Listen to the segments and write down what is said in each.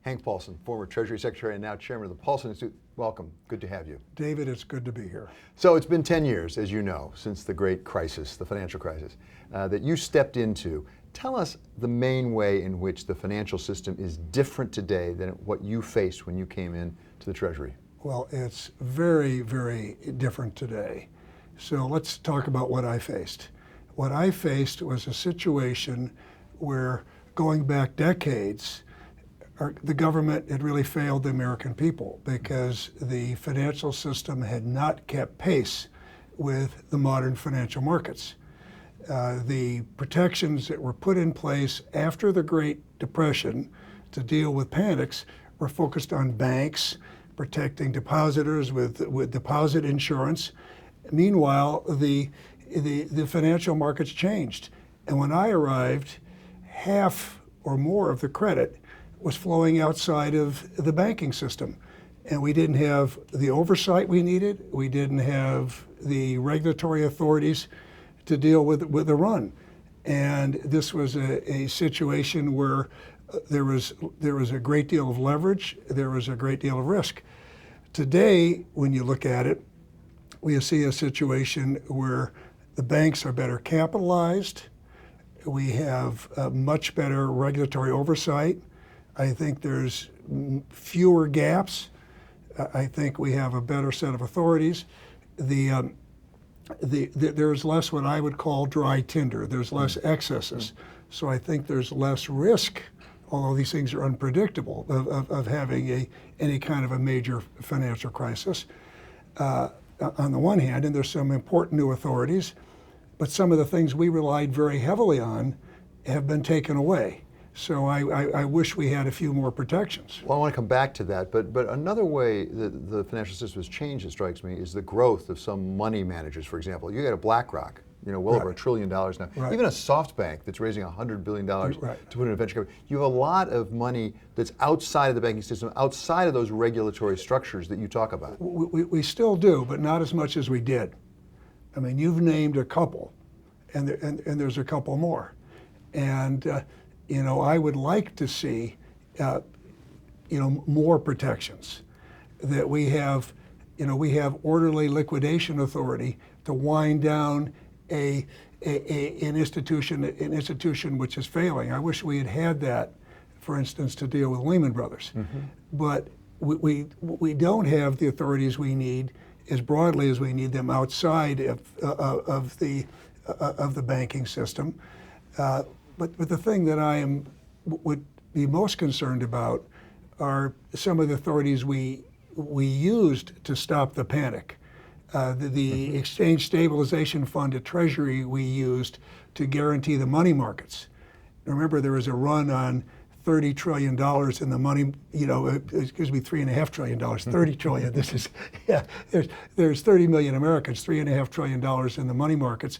Hank Paulson, former Treasury Secretary and now Chairman of the Paulson Institute. Welcome. Good to have you. David, it's good to be here. So it's been 10 years, as you know, since the great crisis, the financial crisis, that you stepped into. Tell us the main way in which the financial system is different today than what you faced when you came in to the Treasury. Well, it's very, very different today. So let's talk about what I faced. What I faced was a situation where, going back decades, the government had really failed the American people because the financial system had not kept pace with the modern financial markets. The protections that were put in place after the Great Depression to deal with panics were focused on banks, protecting depositors with deposit insurance. Meanwhile, the financial markets changed. And when I arrived, half or more of the credit was flowing outside of the banking system. And we didn't have the oversight we needed. We didn't have the regulatory authorities to deal with the run. And this was a situation where there was a great deal of leverage, there was a great deal of risk. Today, when you look at it, we see a situation where the banks are better capitalized. We have much better regulatory oversight. I think there's fewer gaps. I think we have a better set of authorities. There's less what I would call dry tinder. There's less excesses. So I think there's less risk, although these things are unpredictable, of having any kind of a major financial crisis. On the one hand, and there's some important new authorities, but some of the things we relied very heavily on have been taken away. So I wish we had a few more protections. Well, I want to come back to that, but another way that the financial system has changed, it strikes me, is the growth of some money managers, for example. You got a BlackRock, well over $1 trillion now. Right. Even a SoftBank that's raising $100 billion to put in a venture capital. You have a lot of money that's outside of the banking system, outside of those regulatory structures that you talk about. We still do, but not as much as we did. I mean, you've named a couple, and there's a couple more. And I would like to see, more protections. That we have orderly liquidation authority to wind down an institution which is failing. I wish we had that, for instance, to deal with Lehman Brothers. Mm-hmm. But we don't have the authorities we need as broadly as we need them outside of the banking system. But the thing that would be most concerned about are some of the authorities we used to stop the panic. The Exchange Stabilization Fund at Treasury we used to guarantee the money markets. Remember, there was a run on $30 trillion in the money, $3.5 trillion, $30 trillion. This is, there's 30 million Americans, $3.5 trillion in the money markets.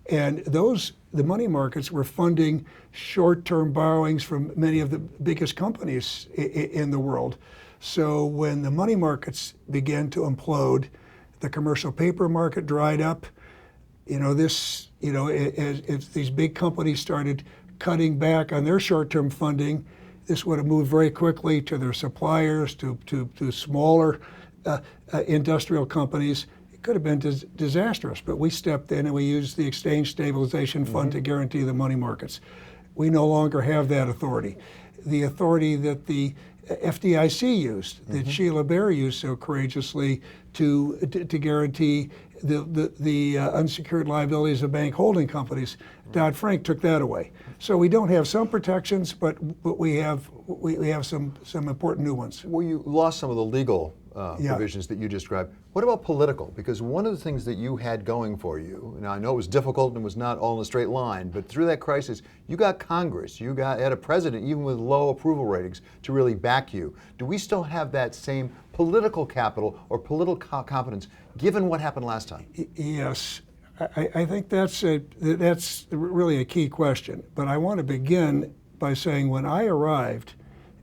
And the money markets were funding short-term borrowings from many of the biggest companies in the world. So when the money markets began to implode, the commercial paper market dried up. As these big companies started cutting back on their short-term funding, this would have moved very quickly to their suppliers, to smaller industrial companies. Could have been disastrous, but we stepped in and we used the Exchange Stabilization Fund to guarantee the money markets. We no longer have that authority. The authority that the FDIC used, that Sheila Bair used so courageously to guarantee the unsecured liabilities of bank holding companies, Dodd-Frank took that away. So we don't have some protections, but we have some important new ones. Well, you lost some of the legal provisions that you described. What about political? Because one of the things that you had going for you, and I know it was difficult and was not all in a straight line, but through that crisis, you got Congress, you had a president, even with low approval ratings, to really back you. Do we still have that same political capital or political competence, given what happened last time? Yes. I think that's really a key question. But I want to begin by saying when I arrived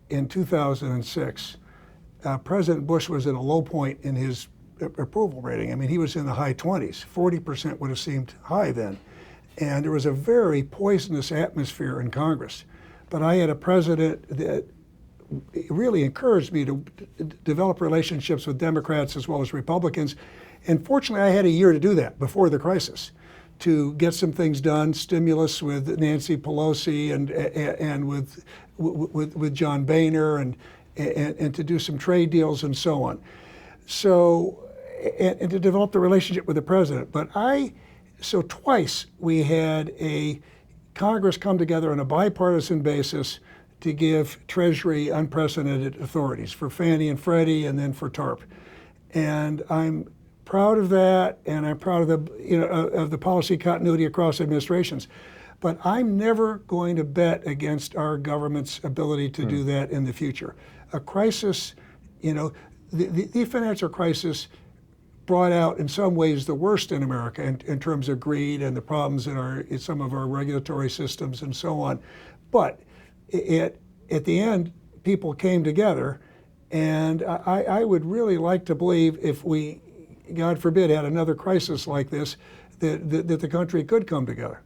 in 2006, President Bush was at a low point in his approval rating. I mean, he was in the high 20s. 40% would have seemed high then. And there was a very poisonous atmosphere in Congress. But I had a president that really encouraged me to develop relationships with Democrats as well as Republicans. And fortunately, I had a year to do that before the crisis, to get some things done, stimulus with Nancy Pelosi and with John Boehner, and to do some trade deals and so on. So, and to develop the relationship with the president. So twice we had a Congress come together on a bipartisan basis to give Treasury unprecedented authorities for Fannie and Freddie and then for TARP. And I'm proud of that, and I'm proud of the policy continuity across administrations. But I'm never going to bet against our government's ability to do that in the future. A crisis, the financial crisis brought out in some ways the worst in America in terms of greed and the problems in some of our regulatory systems and so on. But at the end, people came together, and I would really like to believe if we, God forbid, had another crisis like this, that the country could come together.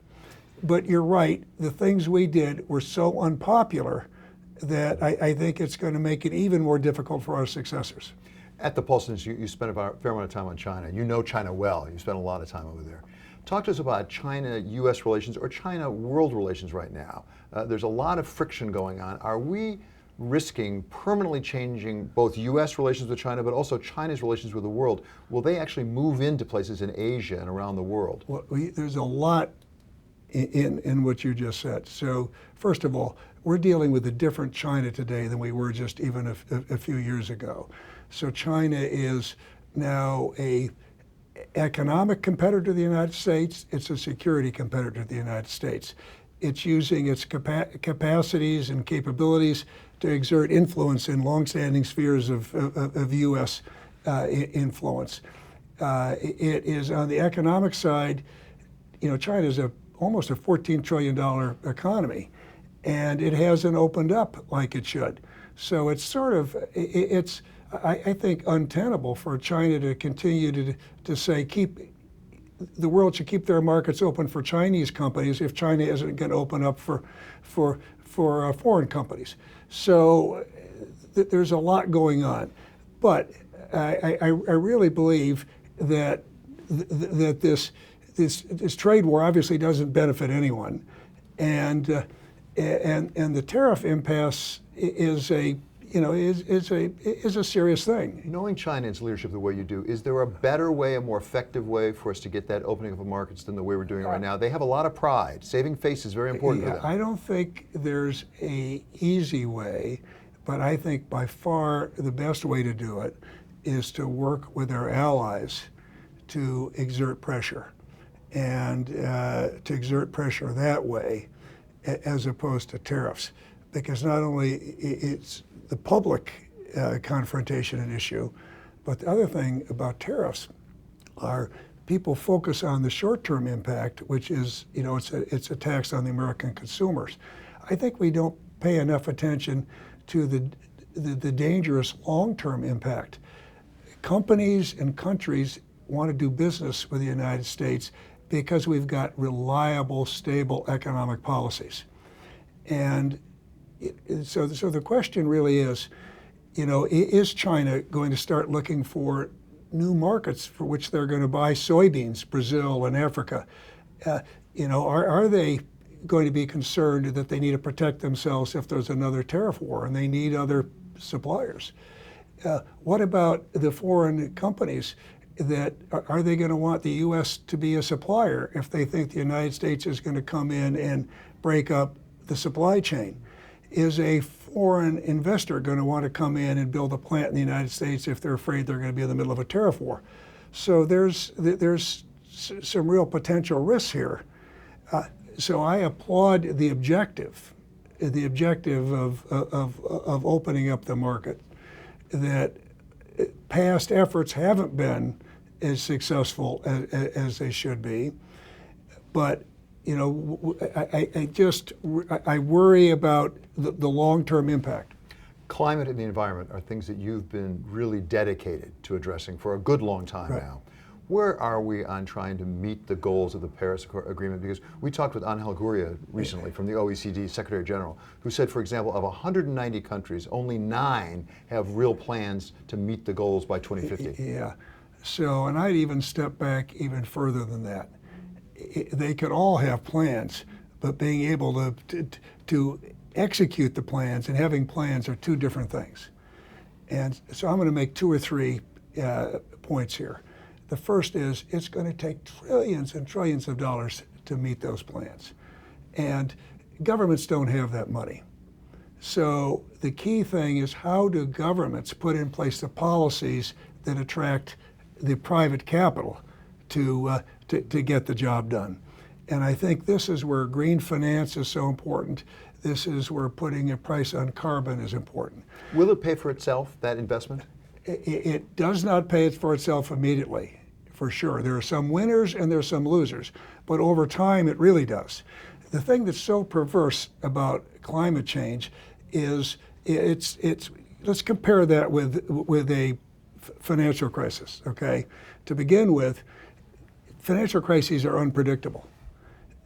But you're right, the things we did were so unpopular that I think it's going to make it even more difficult for our successors. At the Paulsons, you spent a fair amount of time on China. You know China well. You spent a lot of time over there. Talk to us about China-U.S. relations or China-world relations right now. There's a lot of friction going on. Are we risking permanently changing both U.S. relations with China, but also China's relations with the world? Will they actually move into places in Asia and around the world? Well, there's a lot in what you just said. So, first of all, we're dealing with a different China today than we were just even a few years ago. So China is now a economic competitor to the United States. It's a security competitor to the United States. It's using its capacities and capabilities to exert influence in longstanding spheres of U.S. Influence. It is on the economic side. China is almost a $14 trillion economy, and it hasn't opened up like it should. So it's I think, untenable for China to continue to say the world should keep their markets open for Chinese companies if China isn't going to open up for foreign companies. So there's a lot going on, but I really believe that this trade war obviously doesn't benefit anyone, and the tariff impasse is a serious thing. Knowing China and its leadership the way you do, is there a better way, a more effective way for us to get that opening of the markets than the way we're doing it right now? They have a lot of pride. Saving face is very important to them. I don't think there's an easy way, but I think by far the best way to do it is to work with our allies to exert pressure, and to exert pressure that way as opposed to tariffs. Because not only it's the public confrontation an issue, but the other thing about tariffs are people focus on the short-term impact, which is, it's a tax on the American consumers. I think we don't pay enough attention to the dangerous long-term impact. Companies and countries want to do business with the United States because we've got reliable, stable economic policies. And so the question really is, is China going to start looking for new markets for which they're going to buy soybeans, Brazil and Africa? Are they going to be concerned that they need to protect themselves if there's another tariff war and they need other suppliers? What about the foreign companies that are they going to want the U.S. to be a supplier if they think the United States is going to come in and break up the supply chain? Is a foreign investor going to want to come in and build a plant in the United States if they're afraid they're going to be in the middle of a tariff war? So there's some real potential risks here. So I applaud the objective of opening up the market. That past efforts haven't been as successful as they should be, but I worry about the long-term impact. Climate and the environment are things that you've been really dedicated to addressing for a good long time now. Where are we on trying to meet the goals of the Paris Agreement? Because we talked with Angel Gurria recently from the OECD Secretary General, who said, for example, of 190 countries, only 9 have real plans to meet the goals by 2050. Yeah. So, and I'd even step back even further than that. They could all have plans, but being able to execute the plans and having plans are two different things. And so I'm going to make 2 or 3 points here. The first is it's going to take trillions and trillions of dollars to meet those plans. And governments don't have that money. So the key thing is, how do governments put in place the policies that attract the private capital to get the job done? And I think this is where green finance is so important. This is where putting a price on carbon is important. Will it pay for itself, that investment? It does not pay for itself immediately, for sure. There are some winners and there are some losers, but over time it really does. The thing that's so perverse about climate change is let's compare that with a financial crisis, okay? To begin with, financial crises are unpredictable.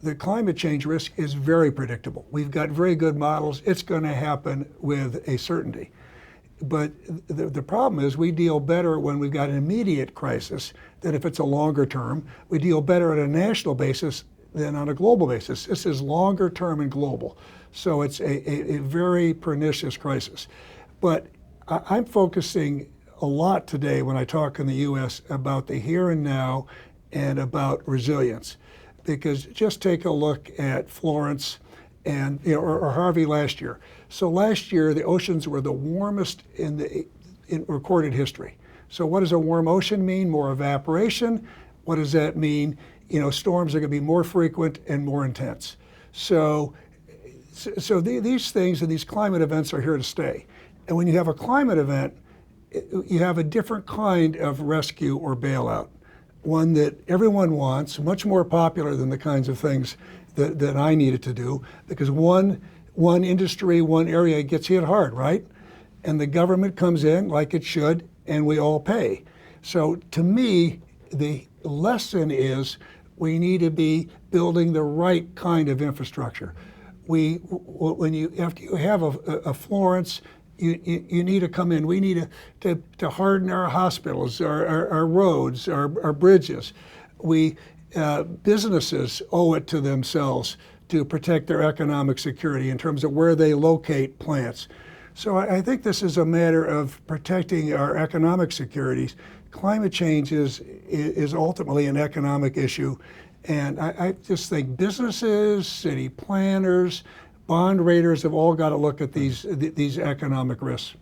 The climate change risk is very predictable. We've got very good models. It's going to happen with a certainty. But the problem is we deal better when we've got an immediate crisis than if it's a longer term. We deal better at a national basis than on a global basis. This is longer term and global. So it's a very pernicious crisis. But I'm focusing a lot today when I talk in the U.S. about the here and now and about resilience. Because just take a look at Florence and or Harvey last year. So last year the oceans were the warmest in recorded history. So what does a warm ocean mean? More evaporation. What does that mean? Storms are going to be more frequent and more intense. So these things and these climate events are here to stay. And when you have a climate event, you have a different kind of rescue or bailout. One that everyone wants, much more popular than the kinds of things that I needed to do, because one industry, one area gets hit hard, right? And the government comes in like it should, and we all pay. So to me, the lesson is we need to be building the right kind of infrastructure. After you have a Florence, you need to come in. We need to harden our hospitals, our roads, our bridges. Businesses owe it to themselves to protect their economic security in terms of where they locate plants. So I think this is a matter of protecting our economic securities. Climate change is ultimately an economic issue. And I just think businesses, city planners, bond raters have all got to look at these economic risks.